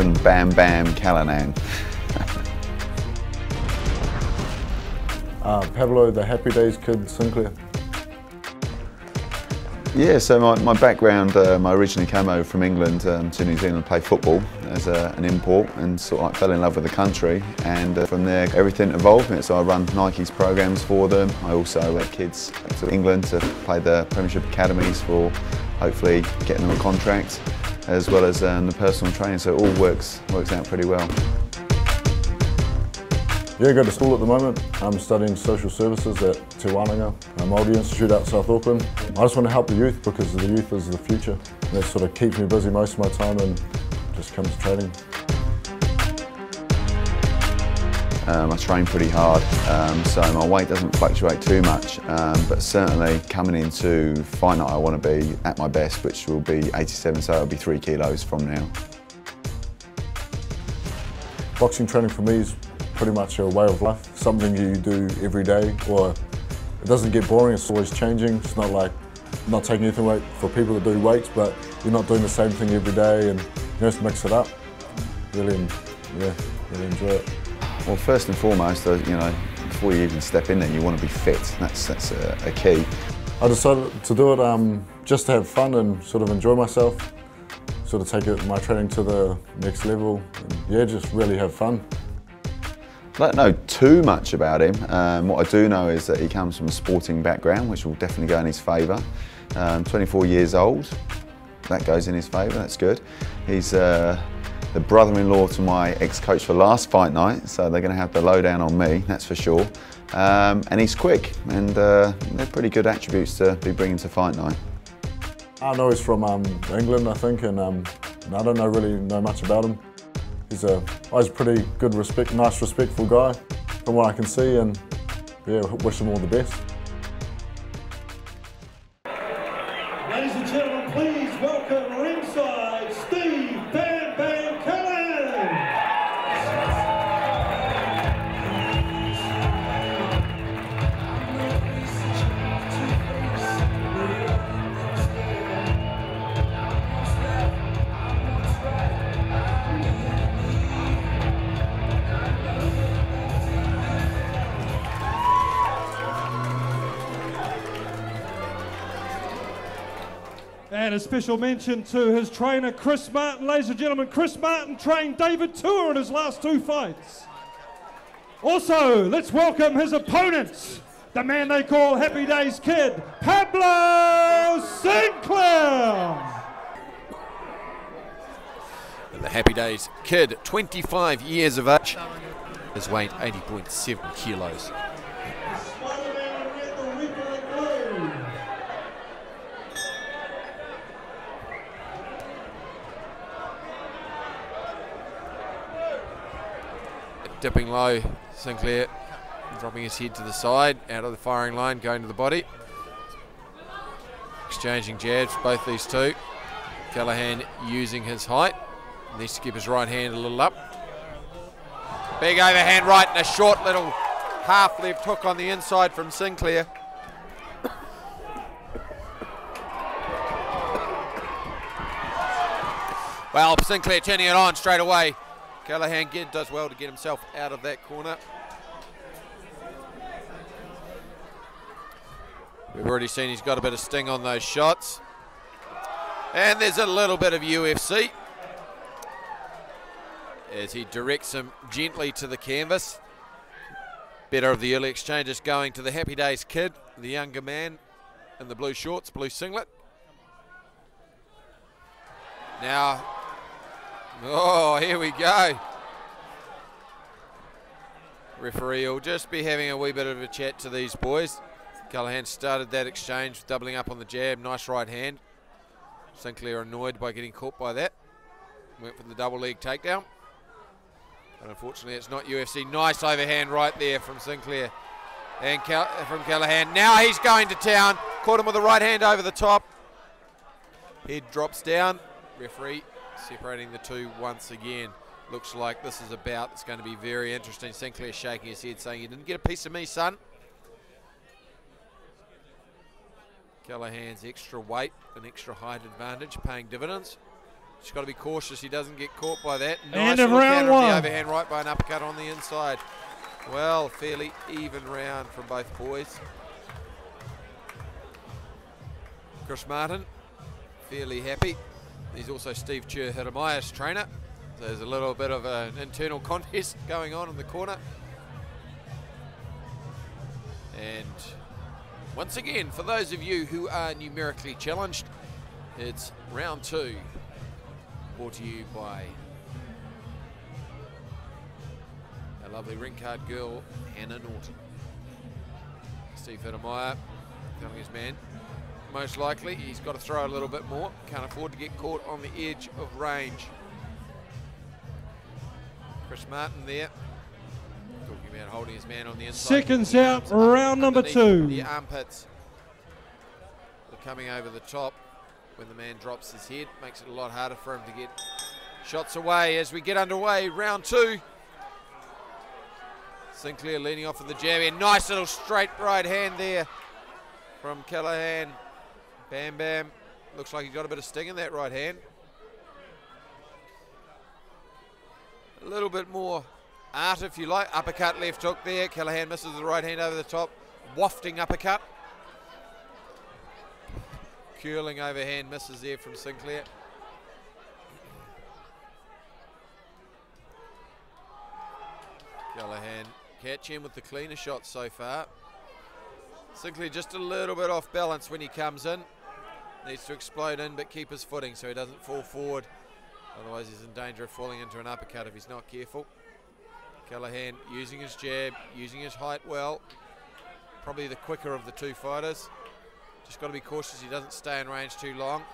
Stephen Bam Bam Callinan. Pablo, the Happy Days kid, Sinclair. Yeah, so my background, I originally came over from England to New Zealand to play football as an import, and sort of like fell in love with the country, and from there everything evolved. So I run Nike's programs for them. I also let kids to England to play the Premiership Academies for hopefully getting them a contract, as well as the personal training, so it all works out pretty well. Yeah, I go to school at the moment. I'm studying social services at Te Wānanga, a Māori institute out South Auckland. I just want to help the youth because the youth is the future. And that sort of keeps me busy most of my time and just comes to training. I train pretty hard, so my weight doesn't fluctuate too much, but certainly coming into fight night I want to be at my best, which will be 87, so it'll be 3 kilos from now. Boxing training for me is pretty much a way of life, something you do every day, or it doesn't get boring, it's always changing. It's not like not taking anything away for people that do weights, but you're not doing the same thing every day, and you just mix it up. Really enjoy it. Well, first and foremost, you know, before you even step in there, you want to be fit. That's a key. I decided to do it just to have fun and sort of enjoy myself, sort of take my training to the next level, and yeah, just really have fun. I don't know too much about him. What I do know is that he comes from a sporting background, which will definitely go in his favour. 24 years old, that goes in his favour, that's good. He's the brother-in-law to my ex-coach for last fight night, so they're going to have the lowdown on me, that's for sure. And he's quick, and they're pretty good attributes to be bringing to fight night. I know he's from England, I think, and I don't really know much about him. He's a pretty good, nice, respectful guy, from what I can see, and yeah, wish him all the best. Ladies and gentlemen, please welcome ringside Steve Bam Bam Callinan. And a special mention to his trainer, Chris Martin. Ladies and gentlemen, Chris Martin trained David Tour in his last 2 fights. Also, let's welcome his opponents, the man they call Happy Days Kid, Pablo Sinclair. The Happy Days Kid, 25 years of age, his weight 80.7 kilos. Dipping low, Sinclair dropping his head to the side, out of the firing line, going to the body. Exchanging jabs, both these two. Callinan using his height. Needs to keep his right hand a little up. Big overhand right and a short little half left hook on the inside from Sinclair. Well, Sinclair turning it on straight away. Callinan does well to get himself out of that corner. We've already seen he's got a bit of sting on those shots. And there's a little bit of UFC as he directs him gently to the canvas. Better of the early exchanges going to the Happy Days Kid, the younger man in the blue shorts, blue singlet. Now, oh, here we go. Referee will just be having a wee bit of a chat to these boys. Callinan started that exchange, doubling up on the jab, nice right hand. Sinclair annoyed by getting caught by that. Went for the double leg takedown. But unfortunately it's not UFC. Nice overhand right there from Sinclair and from Callinan. Now he's going to town. Caught him with the right hand over the top. Head drops down. Referee separating the two once again. Looks like this is a bout that's going to be very interesting. Sinclair shaking his head saying, "You didn't get a piece of me, son." Callihan's extra weight and extra height advantage paying dividends. Just got to be cautious he doesn't get caught by that. End Nice of little round counter on one. the overhand right by an uppercut on the inside. Well, fairly even round from both boys. Chris Martin, fairly happy. He's also Steve Hiramaya's trainer. So there's a little bit of an internal contest going on in the corner. And once again, for those of you who are numerically challenged, it's round 2, brought to you by our lovely ring card girl, Hannah Norton. Steve Hiramaya telling his man, most likely he's got to throw a little bit more, can't afford to get caught on the edge of range. Chris Martin there, talking about holding his man on the inside. Seconds out, round number 2. The armpits are coming over the top. When the man drops his head, makes it a lot harder for him to get shots away. As we get underway, round 2. Sinclair leaning off of the jab here. Nice little straight right hand there from Callinan. Bam Bam. Looks like he's got a bit of sting in that right hand. A little bit more art, if you like. Uppercut, left hook there. Callinan misses the right hand over the top. Wafting uppercut. Curling overhand misses there from Sinclair. Callinan catch him with the cleaner shot so far. Sinclair just a little bit off balance when he comes in. Needs to explode in but keep his footing so he doesn't fall forward. Otherwise he's in danger of falling into an uppercut if he's not careful. Callinan using his jab, using his height well. Probably the quicker of the two fighters. Just got to be cautious he doesn't stay in range too long.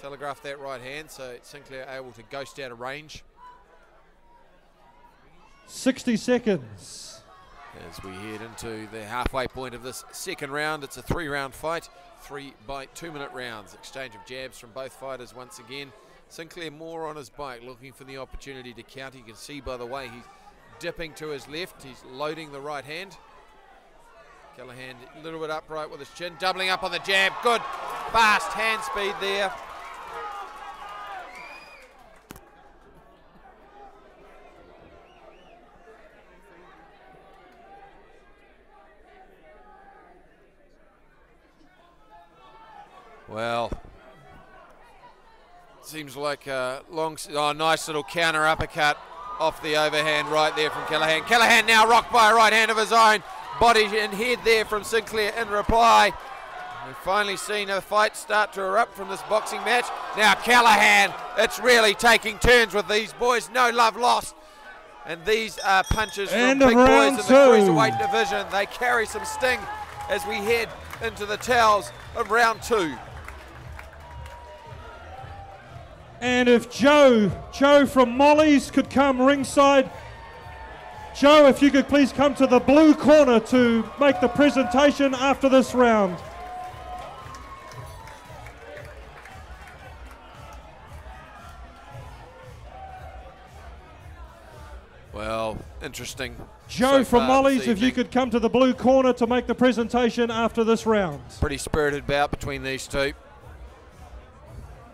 Telegraph that right hand so Sinclair able to ghost out of range. 60 seconds. As we head into the halfway point of this second round, it's a 3-round fight. 3 by 2-minute rounds. Exchange of jabs from both fighters once again. Sinclair more on his bike, looking for the opportunity to counter. You can see by the way he's dipping to his left. He's loading the right hand. Callinan a little bit upright with his chin, doubling up on the jab. Good, fast hand speed there. Well, seems like a nice little counter uppercut off the overhand right there from Callinan. Callinan now rocked by a right hand of his own. Body and head there from Sinclair in reply. We've finally seen a fight start to erupt from this boxing match. Now Callinan, it's really taking turns with these boys. No love lost. And these are punches from big boys in the cruiserweight division. They carry some sting as we head into the tails of round 2. And if Joe from Molly's could come ringside. Joe, if you could please come to the blue corner to make the presentation after this round. Well, interesting. Joe from Molly's, if you could come to the blue corner to make the presentation after this round. Pretty spirited bout between these two.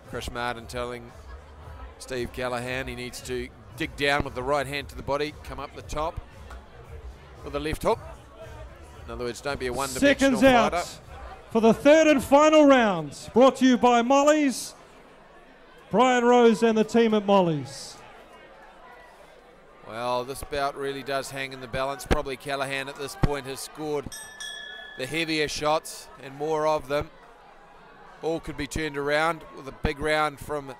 Chris Martin telling Steve Callinan he needs to dig down with the right hand to the body, come up the top with the left hook. In other words, don't be a one-dimensional fighter. Seconds out for the third and final round. Brought to you by Molly's, Brian Rose and the team at Molly's. Well, this bout really does hang in the balance. Probably Callinan at this point has scored the heavier shots and more of them. All could be turned around with a big round from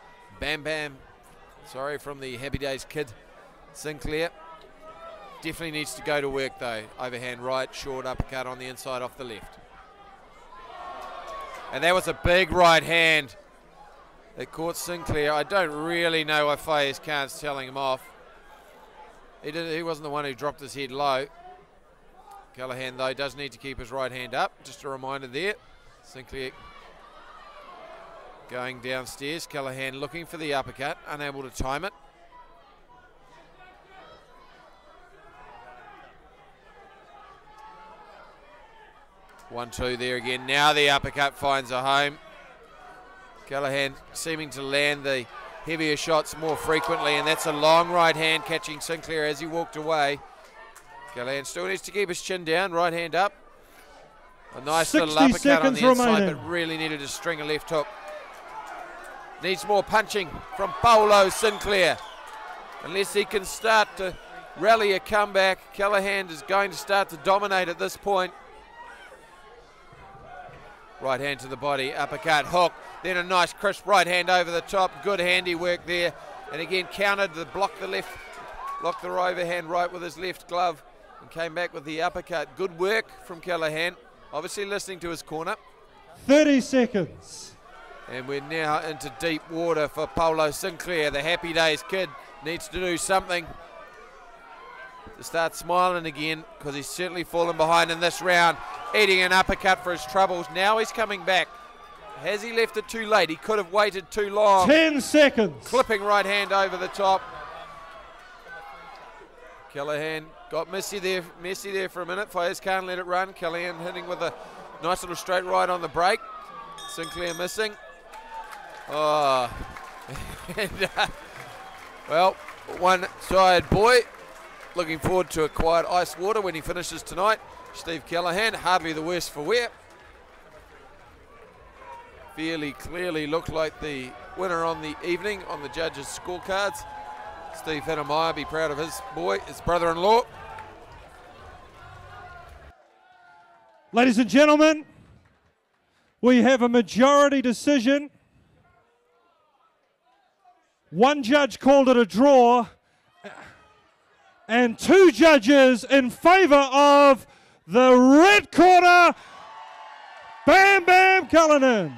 from the Happy Days kid, Sinclair. Definitely needs to go to work though. Overhand right, short uppercut on the inside off the left. And that was a big right hand that caught Sinclair. I don't really know why Faiz Khan's telling him off. He wasn't the one who dropped his head low. Callinan though does need to keep his right hand up. Just a reminder there. Sinclair going downstairs. Callinan looking for the uppercut, unable to time it. One, two there again. Now the uppercut finds a home. Callinan seeming to land the heavier shots more frequently, and that's a long right hand catching Sinclair as he walked away. Callinan still needs to keep his chin down, right hand up. A nice little uppercut on the inside, but really needed to string a left hook. Needs more punching from Pablo Sinclair. Unless he can start to rally a comeback, Callinan is going to start to dominate at this point. Right hand to the body, uppercut, hook, then a nice crisp right hand over the top. Good handiwork there. And again countered, blocked the overhand right with his left glove and came back with the uppercut. Good work from Callinan, obviously listening to his corner. 30 seconds. And we're now into deep water for Pablo Sinclair. The happy days kid needs to do something to start smiling again, because he's certainly fallen behind in this round. Eating an uppercut for his troubles. Now he's coming back. Has he left it too late? He could have waited too long. 10 seconds. Clipping right hand over the top. Callinan got messy there for a minute. Fires can't let it run. Callinan hitting with a nice little straight right on the break. Sinclair missing. Oh, and, well, one tired boy. Looking forward to a quiet ice water when he finishes tonight. Steve Callinan, hardly the worse for wear. Fairly clearly looked like the winner on the evening on the judges' scorecards. Steve Hinnemeyer, be proud of his boy, his brother-in-law. Ladies and gentlemen, we have a majority decision. One judge called it a draw, and 2 judges in favour of the red corner, Bam Bam Callinan.